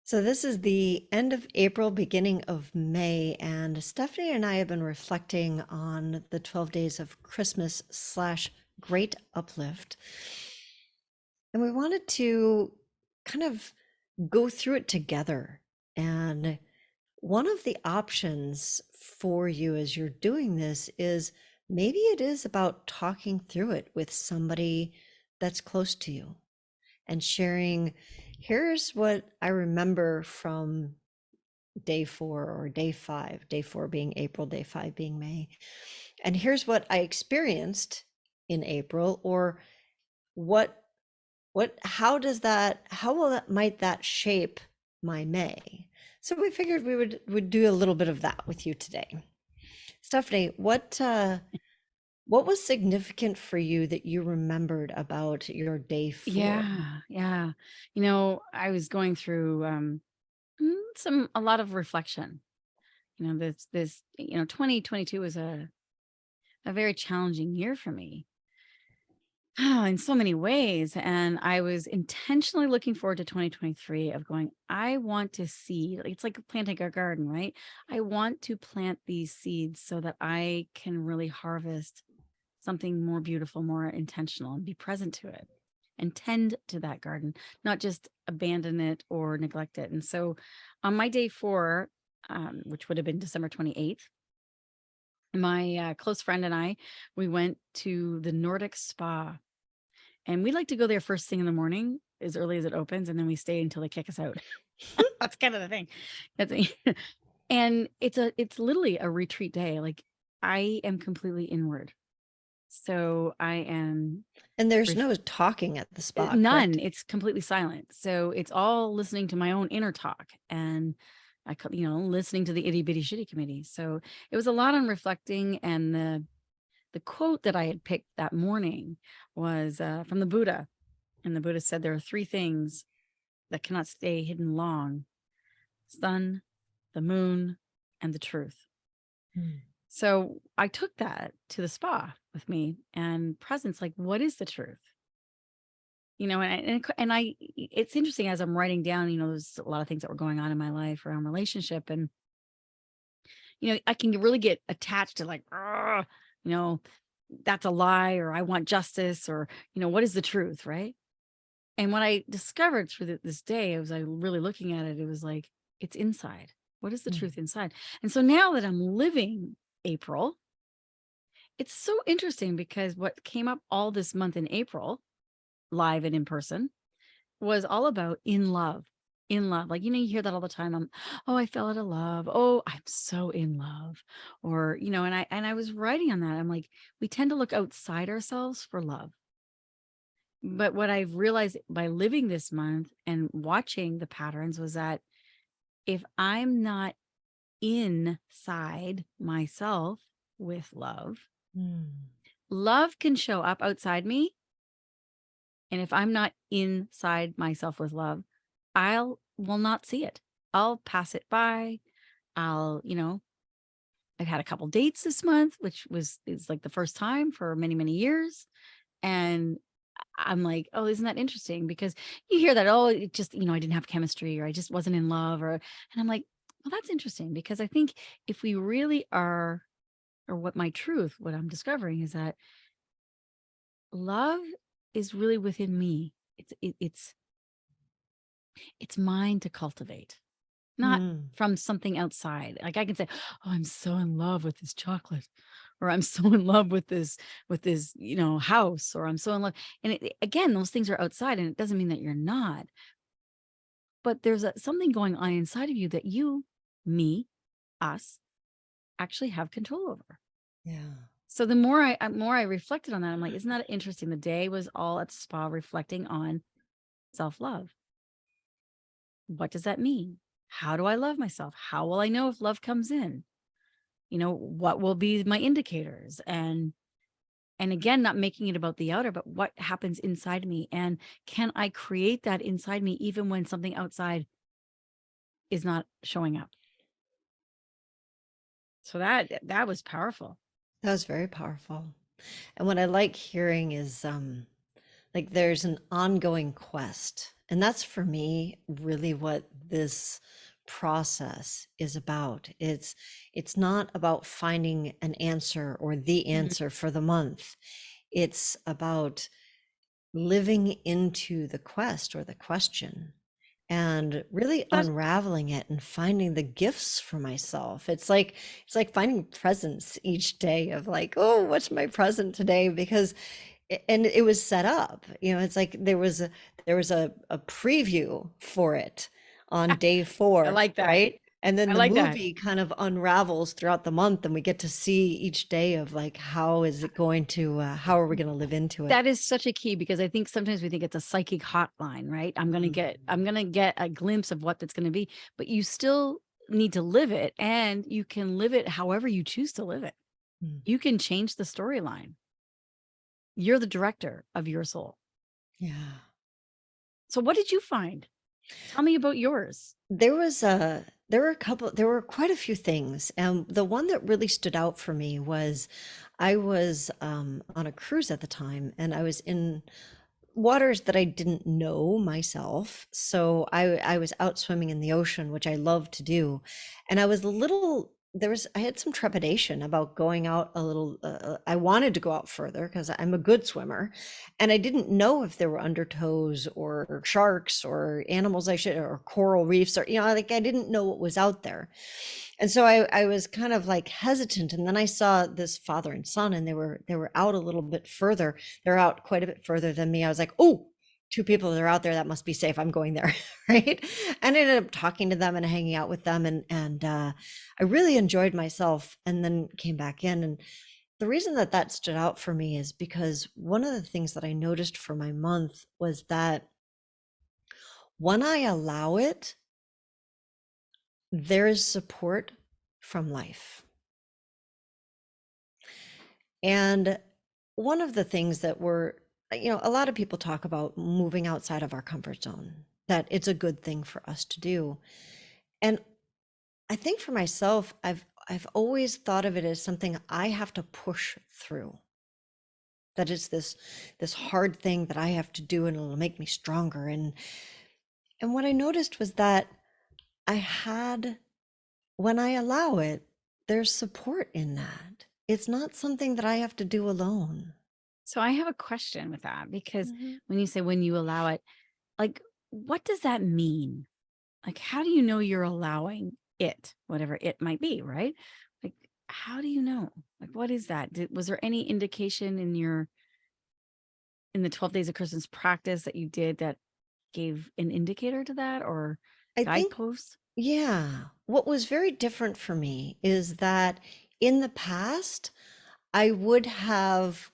So this is the end of April, beginning of May, and Stephanie and I have been reflecting on the 12 days of Christmas slash Great Uplift. And we wanted to kind of go through it together. And one of the options for you as you're doing this is maybe it is about talking through it with somebody that's close to you and sharing, here's what I remember from day 4 or day 4 being April, day 5 being May. And here's what I experienced in April, or what how will that might that shape my May? So we figured we would do a little bit of that with you today. Stephanie, what was significant for you that you remembered about your day 4? Yeah. I was going through a lot of reflection. 2022 was a very challenging year for me. In so many ways. And I was intentionally looking forward to 2023 of going, I want to see, it's like planting a garden, right? I want to plant these seeds so that I can really harvest something more beautiful, more intentional, and be present to it and tend to that garden, not just abandon it or neglect it. And so on my day 4, which would have been December 28th, my close friend and I, we went to the Nordic spa, and we like to go there first thing in the morning as early as it opens, and then we stay until they kick us out. That's kind of the thing. That's and it's literally a retreat day. Like, I am completely inward. So I am And there's ref- no talking at the spa, none. correct? It's completely silent. So it's all listening to my own inner talk, and listening to the itty bitty shitty committee. So it was a lot on reflecting, and the quote that I had picked that morning was from the Buddha. And the Buddha said there are 3 things that cannot stay hidden long: sun, the moon, and the truth. Mm. So I took that to the spa with me, and presence, like, what is the truth? It's interesting as I'm writing down, there's a lot of things that were going on in my life around relationship. And, I can really get attached to, like, "Ugh," you know, that's a lie, or I want justice, or, what is the truth? Right. And what I discovered through this day, as I really looking at it, it was like, it's inside. What is the Mm. truth inside? And so now that I'm living April, it's so interesting because what came up all this month in April, live and in person, was all about in love. In love. Like, you hear that all the time. Oh, I fell out of love. Oh, I'm so in love. Or, and I was writing on that. I'm like, we tend to look outside ourselves for love. But what I've realized by living this month and watching the patterns was that if I'm not inside myself with love, Mm. love can show up outside me. And if I'm not inside myself with love, I'll will not see it. I'll pass it by. I've had a couple dates this month, which is like the first time for many, many years. And I'm like, oh, isn't that interesting? Because you hear that, oh, it just, I didn't have chemistry, or I just wasn't in love, and I'm like, well, that's interesting, because I think if we really are, or what I'm discovering is that love is really within me. It's mine to cultivate, not Mm. from something outside. Like, I can say, oh, I'm so in love with this chocolate, or I'm so in love with this, house, or I'm so in love. And again, those things are outside, and it doesn't mean that you're not, but there's something going on inside of you that you, me, us, actually have control over. Yeah. So the more I reflected on that, I'm like, isn't that interesting? The day was all at the spa reflecting on self-love. What does that mean? How do I love myself? How will I know if love comes in? What will be my indicators? And again, not making it about the outer, but what happens inside me, and can I create that inside me even when something outside is not showing up? So that was powerful. That was very powerful. And what I like hearing is like there's an ongoing quest. And that's for me really what this process is about. It's not about finding an answer or the Mhm. answer for the month. It's about living into the quest or the question and really Such unraveling it and finding the gifts for myself. It's like finding presents each day of like, oh, what's my present today? Because and it was set up, it's like there was a preview for it on day I 4, like that. right? And then I the like that. movie kind of unravels throughout the month, and we get to see each day of like, how are we going to live into it? That is such a key because I think sometimes we think it's a psychic hotline, right? Mm, I'm gonna get a glimpse of what that's gonna be, but you still need to live it and you can live it however you choose to live it. mm. You can change the storyline. You're the director of your soul. Yeah. So what did you find? Tell me about yours. There were quite a few things. And the one that really stood out for me was I was on a cruise at the time, and I was in waters that I didn't know myself. So I was out swimming in the ocean, which I love to do. And I was a little I had some trepidation about going out a little. I wanted to go out further because I'm a good swimmer, and I didn't know if there were undertows or sharks or animals or coral reefs, or like I didn't know what was out there. And so I was kind of like hesitant. And then I saw this father and son, and they were out a little bit further. They're out quite a bit further than me. I was like, oh, two people that are out there, that must be safe. I'm going there. Right. And I ended up talking to them and hanging out with them. And I really enjoyed myself, and then came back in. And the reason that that stood out for me is because one of the things that I noticed for my month was that when I allow it, there is support from life. And one of the things that a lot of people talk about moving outside of our comfort zone, that it's a good thing for us to do. And I think for myself, I've always thought of it as something I have to push through. That it's this hard thing that I have to do, and it'll make me stronger. And what I noticed was that I had when I allow it, there's support in that. It's not something that I have to do alone. So I have a question with that because Mhm. when you say when you allow it, like what does that mean? Like how do you know you're allowing it, whatever it might be, right? Like how do you know? Like what is that? Was there any indication in the 12 days of Christmas practice that you did that gave an indicator to that or I think, guideposts? yeah, what was very different for me is that in the past, I would have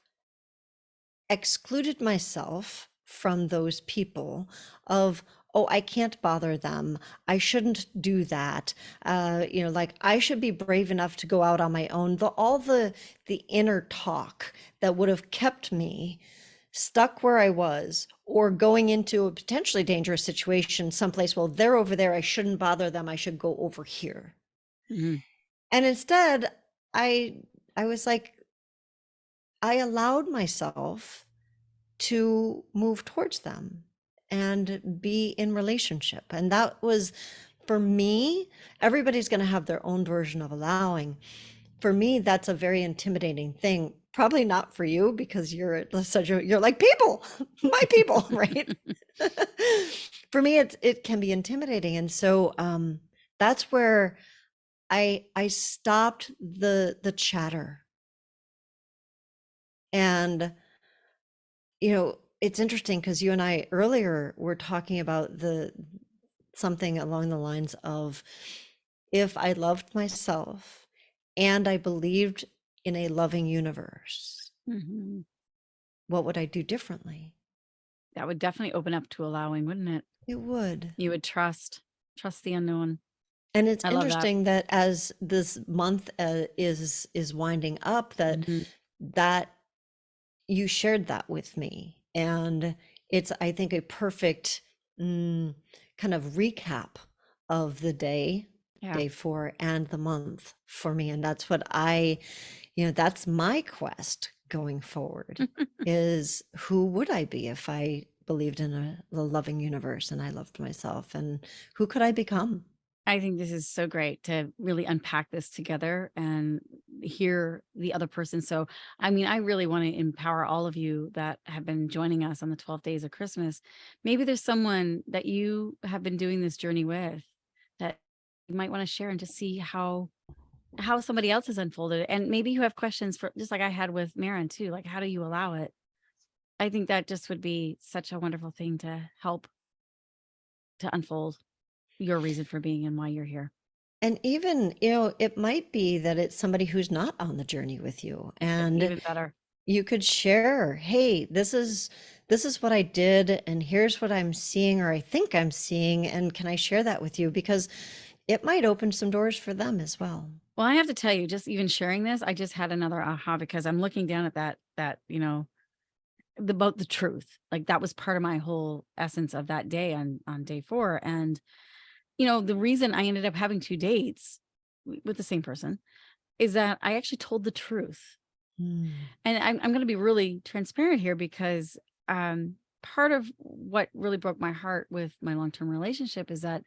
excluded myself from those people of, oh, I can't bother them, I shouldn't do that, like I should be brave enough to go out on my own, the inner talk that would have kept me stuck where I was, or going into a potentially dangerous situation someplace. Well, they're over there, I shouldn't bother them, I should go over here. Mhm. And instead, i I was like, I allowed myself to move towards them and be in relationship. And that was, for me, everybody's going to have their own version of allowing. For me, that's a very intimidating thing. Probably not for you, because you're like, people, my people, right? For me, it can be intimidating. And so that's where I stopped the chatter. And it's interesting because you and I earlier were talking about the something along the lines of, if I loved myself and I believed in a loving universe, Mhm. what would I do differently? That would definitely open up to allowing, wouldn't it? It would. You would trust the unknown. And it's I love that. interesting that as this month is winding up, Mhm. that you shared that with me, and it's, I think, a perfect mm, kind of recap of the Yeah. day 4, and the month for me. And that's what that's my quest going forward, is who would I be if I believed in a loving universe, and I loved myself. And who could I become? I think this is so great to really unpack this together and hear the other person. So, I mean, I really want to empower all of you that have been joining us on the 12 days of Christmas. Maybe there's someone that you have been doing this journey with that you might want to share and just see how somebody else has unfolded. And maybe you have questions for just like I had with Maren too, like how do you allow it? I think that just would be such a wonderful thing to help to unfold your reason for being and why you're here. And even, it might be that it's somebody who's not on the journey with you, and Even better. you could share, hey, this is what I did, and here's what I'm seeing, or I think I'm seeing, and can I share that with you? Because it might open some doors for them as well. Well, I have to tell you, just even sharing this, I just had another aha because I'm looking down at about the truth. Like that was part of my whole essence of that day on day 4. And the reason I ended up having 2 dates with the same person is that I actually told the truth. Mm. And I'm going to be really transparent here because part of what really broke my heart with my long-term relationship is that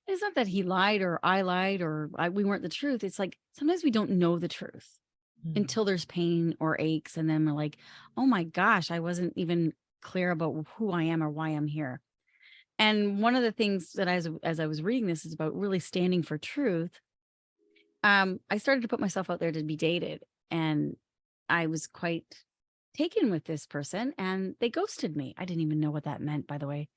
it's not that he lied or I lied or we weren't the truth. It's like sometimes we don't know the truth Mm. until there's pain or aches. And then we're like, oh my gosh, I wasn't even clear about who I am or why I'm here. And one of the things that as I was reading this is about really standing for truth. I started to put myself out there to be dated, and I was quite taken with this person, and they ghosted me. I didn't even know what that meant, by the way.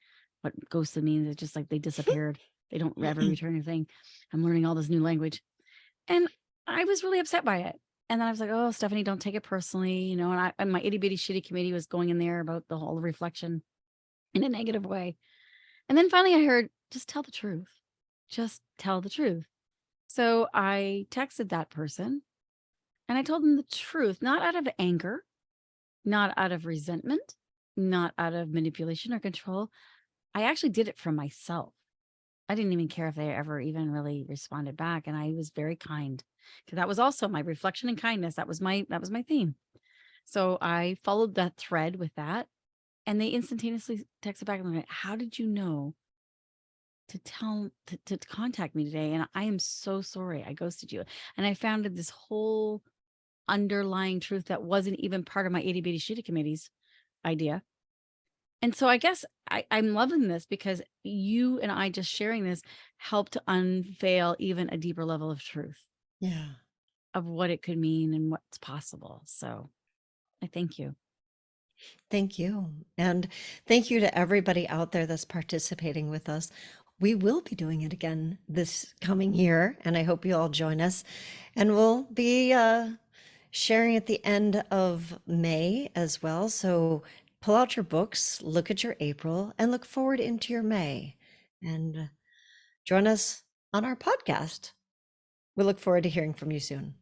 What ghosted means it's just like they disappeared. They don't ever return your thing. I'm learning all this new language, and I was really upset by it. And then I was like, "Oh, Stephanie, don't take it personally," and my itty bitty shitty committee was going in there about the whole reflection in a negative way. And then finally, I heard, "Just tell the truth. Just tell the truth." So I texted that person and I told them the truth, not out of anger, not out of resentment, not out of manipulation or control. I actually did it for myself. I didn't even care if they ever even really responded back. And I was very kind because that was also my reflection and kindness. That was my theme. So I followed that thread with that. And they instantaneously texted back and went, how did you know to contact me today? And I am so sorry I ghosted you. And I found this whole underlying truth that wasn't even part of my itty bitty shitty committee's idea. And so I guess I'm loving this because you and I just sharing this helped to unveil even a deeper level of truth Yeah. of what it could mean and what's possible. So I thank you. Thank you. And thank you to everybody out there that's participating with us. We will be doing it again this coming year, and I hope you all join us. And we'll be sharing at the end of May as well. So pull out your books, look at your April, and look forward into your May. And join us on our podcast. We look forward to hearing from you soon.